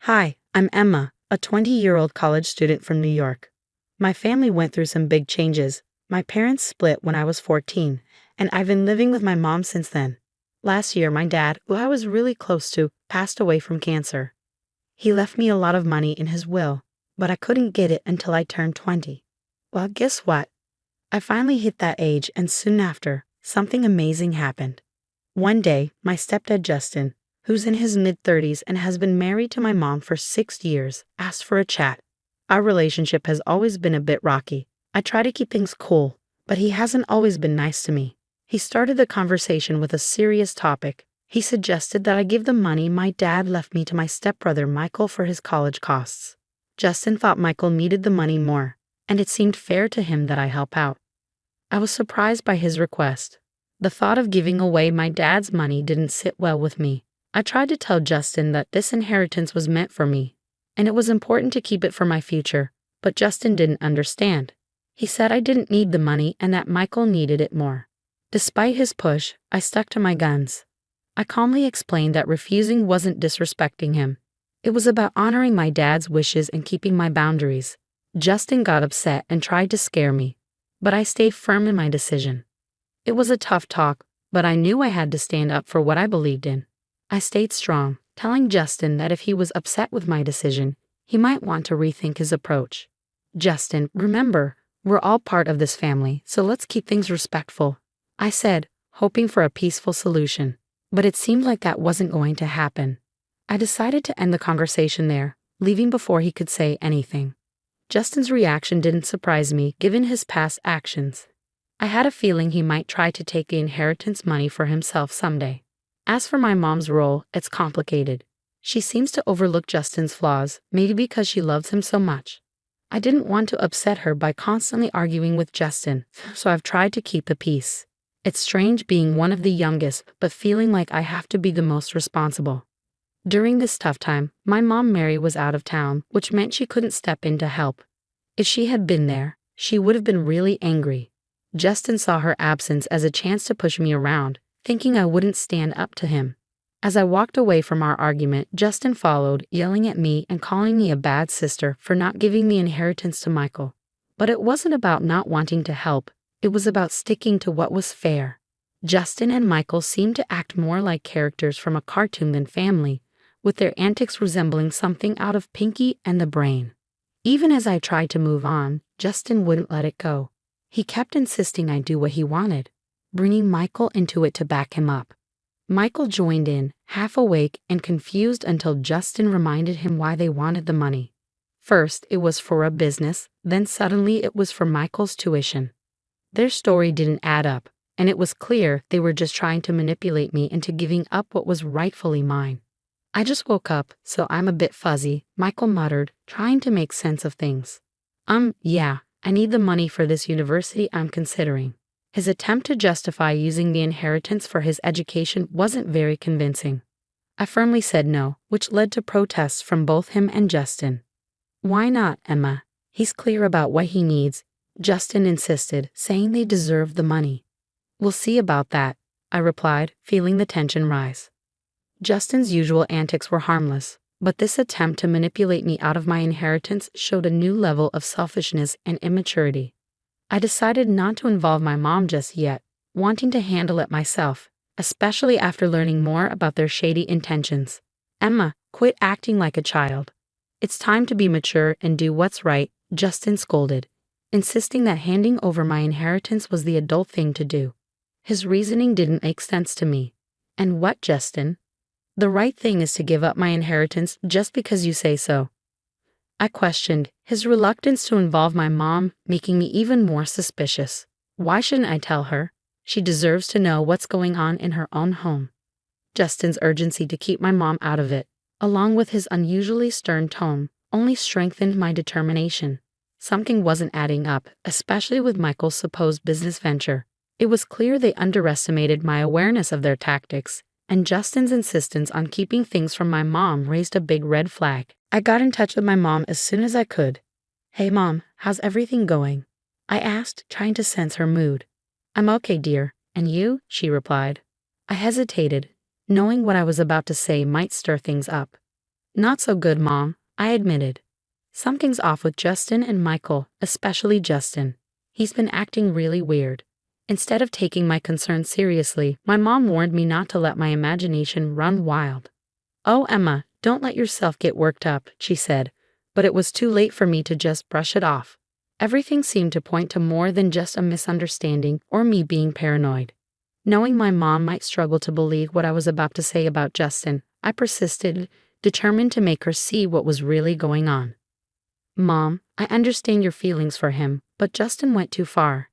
Hi, I'm Emma, a 20-year-old college student from New York. My family went through some big changes. My parents split when I was 14, and I've been living with my mom since then. Last year, my dad, who I was really close to, passed away from cancer. He left me a lot of money in his will, but I couldn't get it until I turned 20. Well, guess what? I finally hit that age, and soon after, something amazing happened. One day, my stepdad Justin, who's in his mid-30s and has been married to my mom for 6 years, asked for a chat. Our relationship has always been a bit rocky. I try to keep things cool, but he hasn't always been nice to me. He started the conversation with a serious topic. He suggested that I give the money my dad left me to my stepbrother Michael for his college costs. Justin thought Michael needed the money more, and it seemed fair to him that I help out. I was surprised by his request. The thought of giving away my dad's money didn't sit well with me. I tried to tell Justin that this inheritance was meant for me, and it was important to keep it for my future, but Justin didn't understand. He said I didn't need the money and that Michael needed it more. Despite his push, I stuck to my guns. I calmly explained that refusing wasn't disrespecting him. It was about honoring my dad's wishes and keeping my boundaries. Justin got upset and tried to scare me, but I stayed firm in my decision. It was a tough talk, but I knew I had to stand up for what I believed in. I stayed strong, telling Justin that if he was upset with my decision, he might want to rethink his approach. Justin, remember, we're all part of this family, so let's keep things respectful, I said, hoping for a peaceful solution. But it seemed like that wasn't going to happen. I decided to end the conversation there, leaving before he could say anything. Justin's reaction didn't surprise me, given his past actions. I had a feeling he might try to take the inheritance money for himself someday. As for my mom's role, it's complicated. She seems to overlook Justin's flaws, maybe because she loves him so much. I didn't want to upset her by constantly arguing with Justin, so I've tried to keep the peace. It's strange being one of the youngest, but feeling like I have to be the most responsible. During this tough time, my mom Mary was out of town, which meant she couldn't step in to help. If she had been there, she would have been really angry. Justin saw her absence as a chance to push me around, thinking I wouldn't stand up to him. As I walked away from our argument, Justin followed, yelling at me and calling me a bad sister for not giving the inheritance to Michael. But it wasn't about not wanting to help, it was about sticking to what was fair. Justin and Michael seemed to act more like characters from a cartoon than family, with their antics resembling something out of Pinky and the Brain. Even as I tried to move on, Justin wouldn't let it go. He kept insisting I do what he wanted, bringing Michael into it to back him up. Michael joined in, half awake and confused until Justin reminded him why they wanted the money. First, it was for a business, then suddenly it was for Michael's tuition. Their story didn't add up, and it was clear they were just trying to manipulate me into giving up what was rightfully mine. I just woke up, so I'm a bit fuzzy, Michael muttered, trying to make sense of things. Yeah, I need the money for this university I'm considering. His attempt to justify using the inheritance for his education wasn't very convincing. I firmly said no, which led to protests from both him and Justin. Why not, Emma? He's clear about what he needs, Justin insisted, saying they deserve the money. We'll see about that, I replied, feeling the tension rise. Justin's usual antics were harmless, but this attempt to manipulate me out of my inheritance showed a new level of selfishness and immaturity. I decided not to involve my mom just yet, wanting to handle it myself, especially after learning more about their shady intentions. Emma, quit acting like a child. It's time to be mature and do what's right, Justin scolded, insisting that handing over my inheritance was the adult thing to do. His reasoning didn't make sense to me. And what, Justin? The right thing is to give up my inheritance just because you say so. I questioned, his reluctance to involve my mom making me even more suspicious. Why shouldn't I tell her? She deserves to know what's going on in her own home. Justin's urgency to keep my mom out of it, along with his unusually stern tone, only strengthened my determination. Something wasn't adding up, especially with Michael's supposed business venture. It was clear they underestimated my awareness of their tactics, and Justin's insistence on keeping things from my mom raised a big red flag. I got in touch with my mom as soon as I could. Hey Mom, how's everything going? I asked, trying to sense her mood. I'm okay, dear. And you? She replied. I hesitated, knowing what I was about to say might stir things up. Not so good, Mom, I admitted. Something's off with Justin and Michael, especially Justin. He's been acting really weird. Instead of taking my concerns seriously, my mom warned me not to let my imagination run wild. Oh, Emma, don't let yourself get worked up, she said, but it was too late for me to just brush it off. Everything seemed to point to more than just a misunderstanding or me being paranoid. Knowing my mom might struggle to believe what I was about to say about Justin, I persisted, determined to make her see what was really going on. Mom, I understand your feelings for him, but Justin went too far.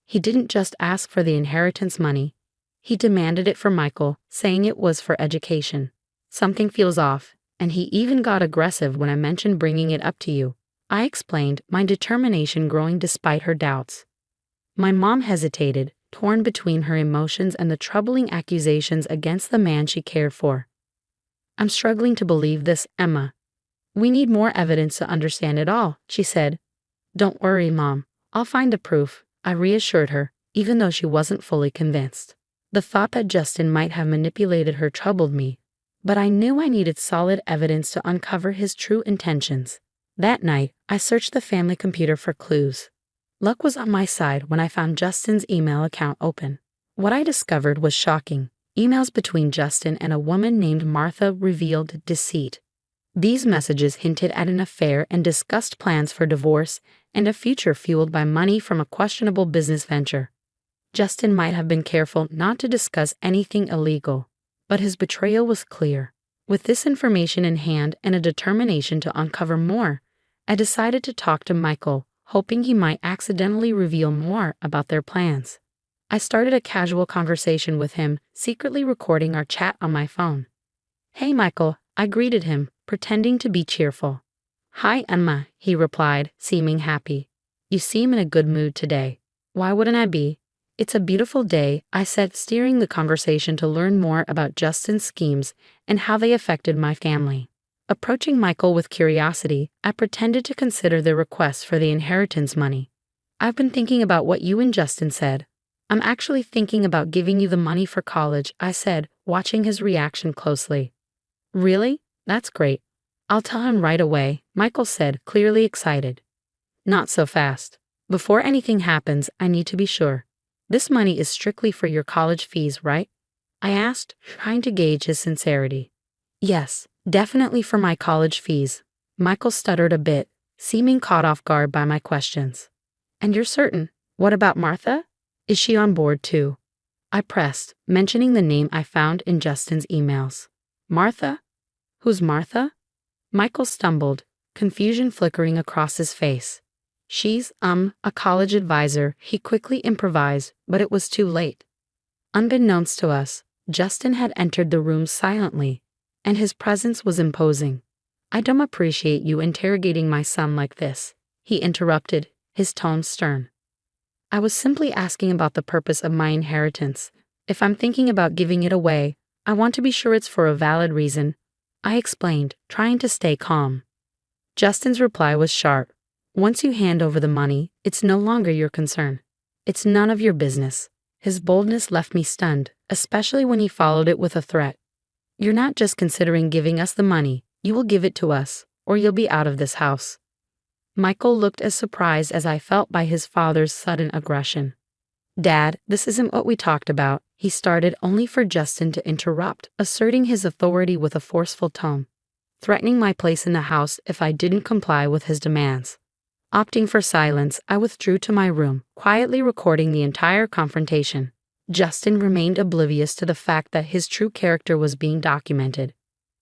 He didn't just ask for the inheritance money. He demanded it for Michael, saying it was for education. Something feels off, and he even got aggressive when I mentioned bringing it up to you. I explained, my determination growing despite her doubts. My mom hesitated, torn between her emotions and the troubling accusations against the man she cared for. I'm struggling to believe this, Emma. We need more evidence to understand it all, she said. Don't worry, Mom. I'll find the proof, I reassured her, even though she wasn't fully convinced. The thought that Justin might have manipulated her troubled me, but I knew I needed solid evidence to uncover his true intentions. That night, I searched the family computer for clues. Luck was on my side when I found Justin's email account open. What I discovered was shocking. Emails between Justin and a woman named Martha revealed deceit. These messages hinted at an affair and discussed plans for divorce and a future fueled by money from a questionable business venture. Justin might have been careful not to discuss anything illegal, but his betrayal was clear. With this information in hand and a determination to uncover more, I decided to talk to Michael, hoping he might accidentally reveal more about their plans. I started a casual conversation with him, secretly recording our chat on my phone. Hey, Michael, I greeted him, pretending to be cheerful. Hi, Emma, he replied, seeming happy. You seem in a good mood today. Why wouldn't I be? It's a beautiful day, I said, steering the conversation to learn more about Justin's schemes and how they affected my family. Approaching Michael with curiosity, I pretended to consider the request for the inheritance money. I've been thinking about what you and Justin said. I'm actually thinking about giving you the money for college, I said, watching his reaction closely. Really? That's great. I'll tell him right away, Michael said, clearly excited. Not so fast. Before anything happens, I need to be sure. This money is strictly for your college fees, right? I asked, trying to gauge his sincerity. Yes, definitely for my college fees. Michael stuttered a bit, seeming caught off guard by my questions. And you're certain? What about Martha? Is she on board too? I pressed, mentioning the name I found in Justin's emails. Martha? Who's Martha? Michael stumbled, confusion flickering across his face. She's, a college advisor, he quickly improvised, but it was too late. Unbeknownst to us, Justin had entered the room silently, and his presence was imposing. I don't appreciate you interrogating my son like this, he interrupted, his tone stern. I was simply asking about the purpose of my inheritance. If I'm thinking about giving it away, I want to be sure it's for a valid reason, I explained, trying to stay calm. Justin's reply was sharp. Once you hand over the money, it's no longer your concern. It's none of your business. His boldness left me stunned, especially when he followed it with a threat. You're not just considering giving us the money, you will give it to us, or you'll be out of this house. Michael looked as surprised as I felt by his father's sudden aggression. Dad, this isn't what we talked about, he started, only for Justin to interrupt, asserting his authority with a forceful tone, threatening my place in the house if I didn't comply with his demands. Opting for silence, I withdrew to my room, quietly recording the entire confrontation. Justin remained oblivious to the fact that his true character was being documented.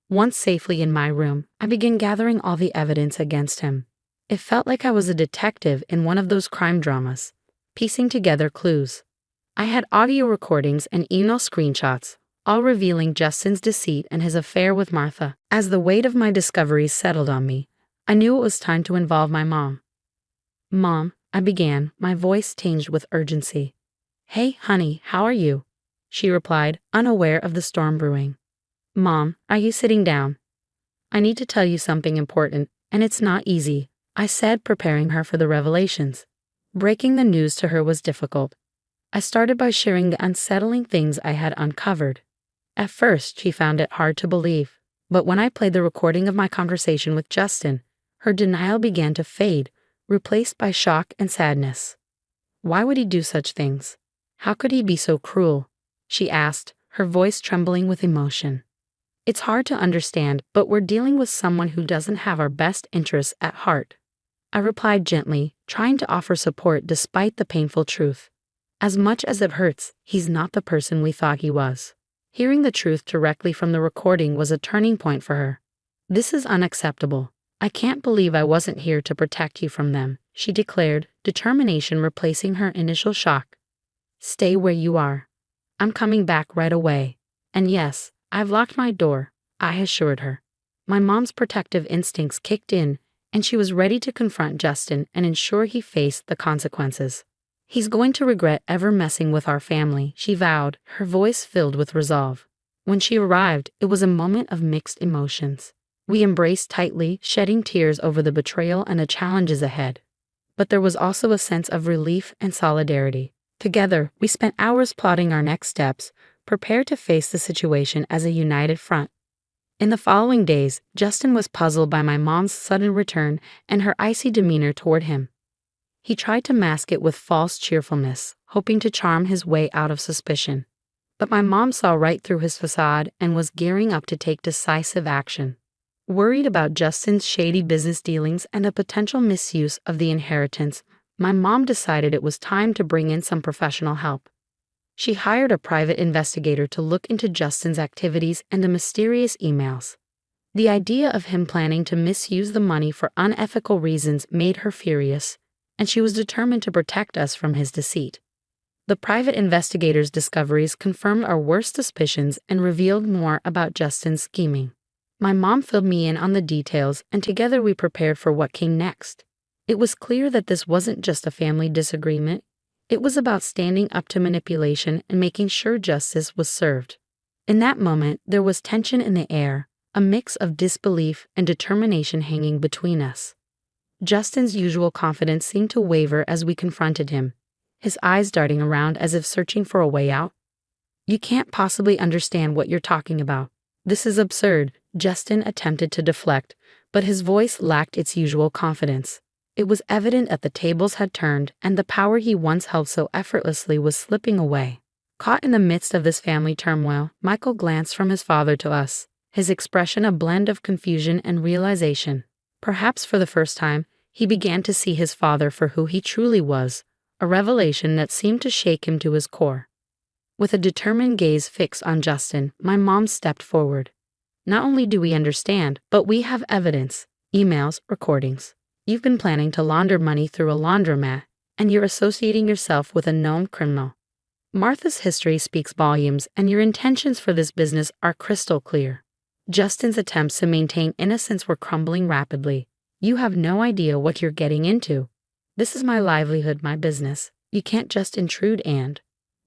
Once safely in my room, I began gathering all the evidence against him. It felt like I was a detective in one of those crime dramas, piecing together clues. I had audio recordings and email screenshots, all revealing Justin's deceit and his affair with Martha. As the weight of my discoveries settled on me, I knew it was time to involve my mom. Mom, I began, my voice tinged with urgency. Hey, honey, how are you? She replied, unaware of the storm brewing. Mom, are you sitting down? I need to tell you something important, and it's not easy, I said, preparing her for the revelations. Breaking the news to her was difficult. I started by sharing the unsettling things I had uncovered. At first, she found it hard to believe. But when I played the recording of my conversation with Justin, her denial began to fade, replaced by shock and sadness. Why would he do such things? How could he be so cruel? She asked, her voice trembling with emotion. It's hard to understand, but we're dealing with someone who doesn't have our best interests at heart. I replied gently, trying to offer support despite the painful truth. As much as it hurts, he's not the person we thought he was. Hearing the truth directly from the recording was a turning point for her. This is unacceptable. I can't believe I wasn't here to protect you from them, she declared, determination replacing her initial shock. Stay where you are. I'm coming back right away. And yes, I've locked my door, I assured her. My mom's protective instincts kicked in, and she was ready to confront Justin and ensure he faced the consequences. He's going to regret ever messing with our family, she vowed, her voice filled with resolve. When she arrived, it was a moment of mixed emotions. We embraced tightly, shedding tears over the betrayal and the challenges ahead. But there was also a sense of relief and solidarity. Together, we spent hours plotting our next steps, prepared to face the situation as a united front. In the following days, Justin was puzzled by my mom's sudden return and her icy demeanor toward him. He tried to mask it with false cheerfulness, hoping to charm his way out of suspicion. But my mom saw right through his facade and was gearing up to take decisive action. Worried about Justin's shady business dealings and a potential misuse of the inheritance, my mom decided it was time to bring in some professional help. She hired a private investigator to look into Justin's activities and the mysterious emails. The idea of him planning to misuse the money for unethical reasons made her furious, and she was determined to protect us from his deceit. The private investigator's discoveries confirmed our worst suspicions and revealed more about Justin's scheming. My mom filled me in on the details, and together we prepared for what came next. It was clear that this wasn't just a family disagreement. It was about standing up to manipulation and making sure justice was served. In that moment, there was tension in the air, a mix of disbelief and determination hanging between us. Justin's usual confidence seemed to waver as we confronted him, his eyes darting around as if searching for a way out. You can't possibly understand what you're talking about. This is absurd, Justin attempted to deflect, but his voice lacked its usual confidence. It was evident that the tables had turned and the power he once held so effortlessly was slipping away. Caught in the midst of this family turmoil, Michael glanced from his father to us, his expression a blend of confusion and realization. Perhaps for the first time, he began to see his father for who he truly was, a revelation that seemed to shake him to his core. With a determined gaze fixed on Justin, my mom stepped forward. Not only do we understand, but we have evidence, emails, recordings. You've been planning to launder money through a laundromat, and you're associating yourself with a known criminal. Martha's history speaks volumes, and your intentions for this business are crystal clear. Justin's attempts to maintain innocence were crumbling rapidly. You have no idea what you're getting into. This is my livelihood, my business. You can't just intrude and.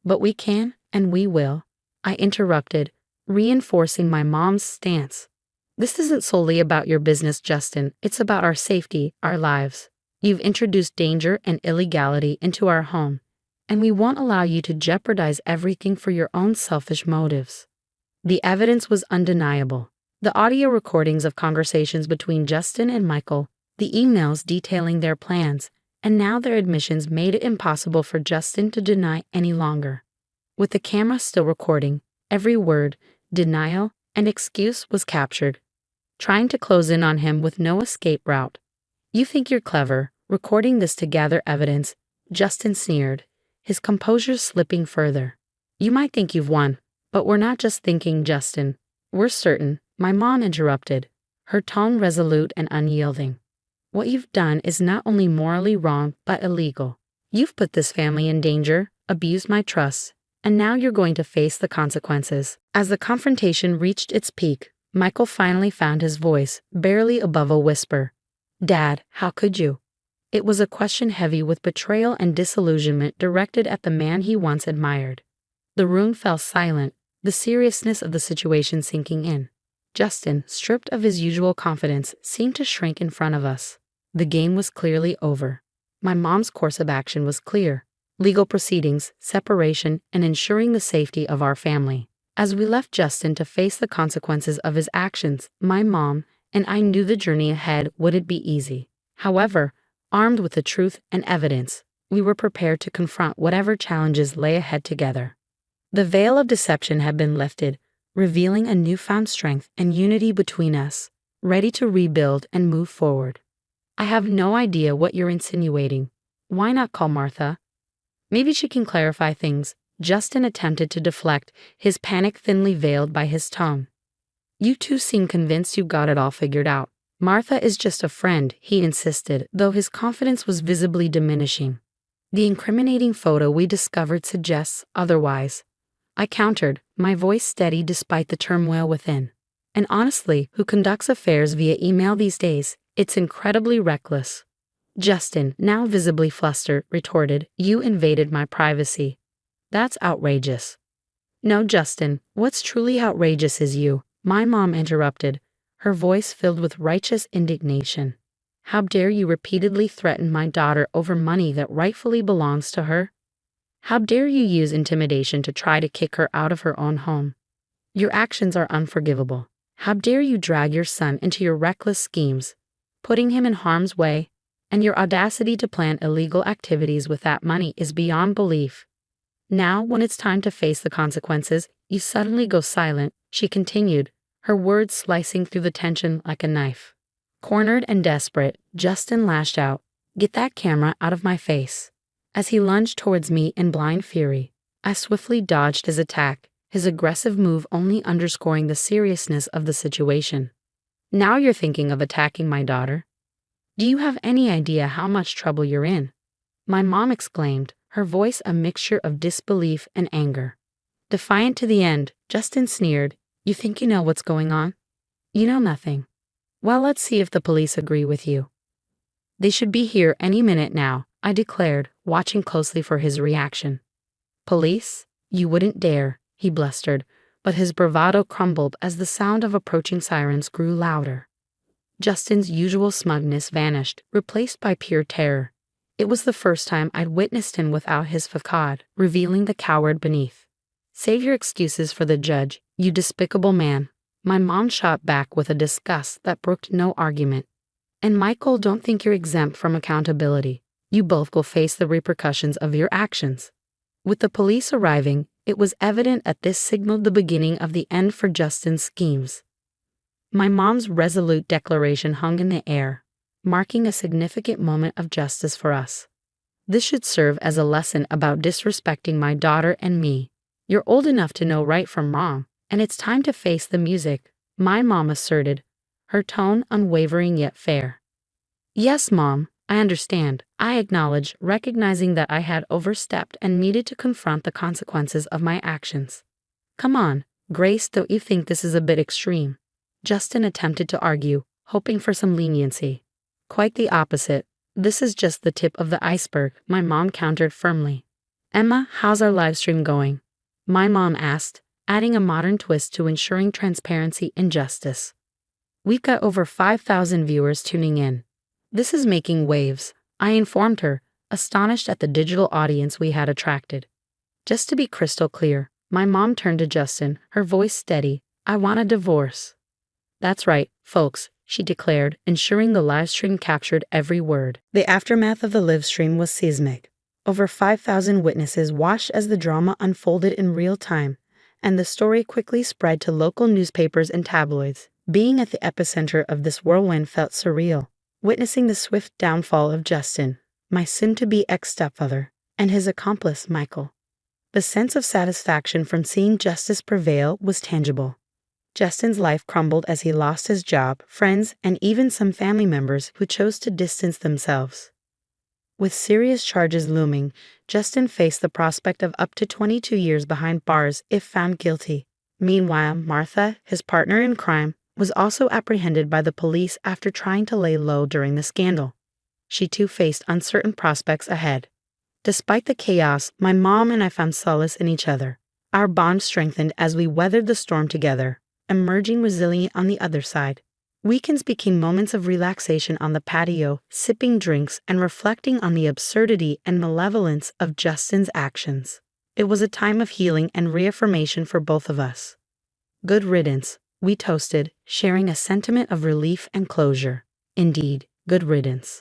But we can, and we will. I interrupted, reinforcing my mom's stance. This isn't solely about your business, Justin. It's about our safety, our lives. You've introduced danger and illegality into our home, and we won't allow you to jeopardize everything for your own selfish motives. The evidence was undeniable. The audio recordings of conversations between Justin and Michael, the emails detailing their plans, and now their admissions made it impossible for Justin to deny any longer. With the camera still recording, every word, denial, and excuse was captured, trying to close in on him with no escape route. You think you're clever, recording this to gather evidence, Justin sneered, his composure slipping further. You might think you've won, but we're not just thinking, Justin. We're certain, my mom interrupted, her tone resolute and unyielding. What you've done is not only morally wrong, but illegal. You've put this family in danger, abused my trust, and now you're going to face the consequences. As the confrontation reached its peak, Michael finally found his voice, barely above a whisper. Dad, how could you? It was a question heavy with betrayal and disillusionment directed at the man he once admired. The room fell silent, the seriousness of the situation sinking in. Justin, stripped of his usual confidence, seemed to shrink in front of us. The game was clearly over. My mom's course of action was clear. Legal proceedings, separation, and ensuring the safety of our family. As we left Justin to face the consequences of his actions, my mom and I knew the journey ahead wouldn't be easy. However, armed with the truth and evidence, we were prepared to confront whatever challenges lay ahead together. The veil of deception had been lifted, revealing a newfound strength and unity between us, ready to rebuild and move forward. I have no idea what you're insinuating. Why not call Martha? Maybe she can clarify things. Justin attempted to deflect, his panic thinly veiled by his tone. You two seem convinced you got it all figured out. Martha is just a friend, he insisted, though his confidence was visibly diminishing. The incriminating photo we discovered suggests otherwise. I countered, my voice steady despite the turmoil within. And honestly, who conducts affairs via email these days? It's incredibly reckless. Justin, now visibly flustered, retorted, you invaded my privacy. That's outrageous. No, Justin, what's truly outrageous is you, my mom interrupted, her voice filled with righteous indignation. How dare you repeatedly threaten my daughter over money that rightfully belongs to her? How dare you use intimidation to try to kick her out of her own home? Your actions are unforgivable. How dare you drag your son into your reckless schemes, putting him in harm's way, and your audacity to plan illegal activities with that money is beyond belief. Now, when it's time to face the consequences, you suddenly go silent, she continued, her words slicing through the tension like a knife. Cornered and desperate, Justin lashed out, get that camera out of my face. As he lunged towards me in blind fury, I swiftly dodged his attack, his aggressive move only underscoring the seriousness of the situation. Now you're thinking of attacking my daughter? Do you have any idea how much trouble you're in? My mom exclaimed, her voice a mixture of disbelief and anger. Defiant to the end, Justin sneered, you think you know what's going on? You know nothing. Well, let's see if the police agree with you. They should be here any minute now, I declared, watching closely for his reaction. Police? You wouldn't dare, he blustered, but his bravado crumbled as the sound of approaching sirens grew louder. Justin's usual smugness vanished, replaced by pure terror. It was the first time I'd witnessed him without his facade, revealing the coward beneath. Save your excuses for the judge, you despicable man. My mom shot back with a disgust that brooked no argument. And Michael, don't think you're exempt from accountability. You both will face the repercussions of your actions. With the police arriving, it was evident that this signaled the beginning of the end for Justin's schemes. My mom's resolute declaration hung in the air, marking a significant moment of justice for us. This should serve as a lesson about disrespecting my daughter and me. You're old enough to know right from wrong, and it's time to face the music, my mom asserted, her tone unwavering yet fair. Yes, Mom, I understand, I acknowledged, recognizing that I had overstepped and needed to confront the consequences of my actions. Come on, Grace, don't you think this is a bit extreme? Justin attempted to argue, hoping for some leniency. Quite the opposite. This is just the tip of the iceberg, my mom countered firmly. Emma, how's our live stream going? My mom asked, adding a modern twist to ensuring transparency and justice. We've got over 5,000 viewers tuning in. This is making waves, I informed her, astonished at the digital audience we had attracted. Just to be crystal clear, my mom turned to Justin, her voice steady, I want a divorce. That's right, folks, she declared, ensuring the livestream captured every word. The aftermath of the livestream was seismic. Over 5,000 witnesses watched as the drama unfolded in real time, and the story quickly spread to local newspapers and tabloids. Being at the epicenter of this whirlwind felt surreal, witnessing the swift downfall of Justin, my soon-to-be ex-stepfather, and his accomplice, Michael. The sense of satisfaction from seeing justice prevail was tangible. Justin's life crumbled as he lost his job, friends, and even some family members who chose to distance themselves. With serious charges looming, Justin faced the prospect of up to 22 years behind bars if found guilty. Meanwhile, Martha, his partner in crime, was also apprehended by the police after trying to lay low during the scandal. She too faced uncertain prospects ahead. Despite the chaos, my mom and I found solace in each other. Our bond strengthened as we weathered the storm together, emerging resilient on the other side. Weekends became moments of relaxation on the patio, sipping drinks and reflecting on the absurdity and malevolence of Justin's actions. It was a time of healing and reaffirmation for both of us. Good riddance, we toasted, sharing a sentiment of relief and closure. Indeed, good riddance.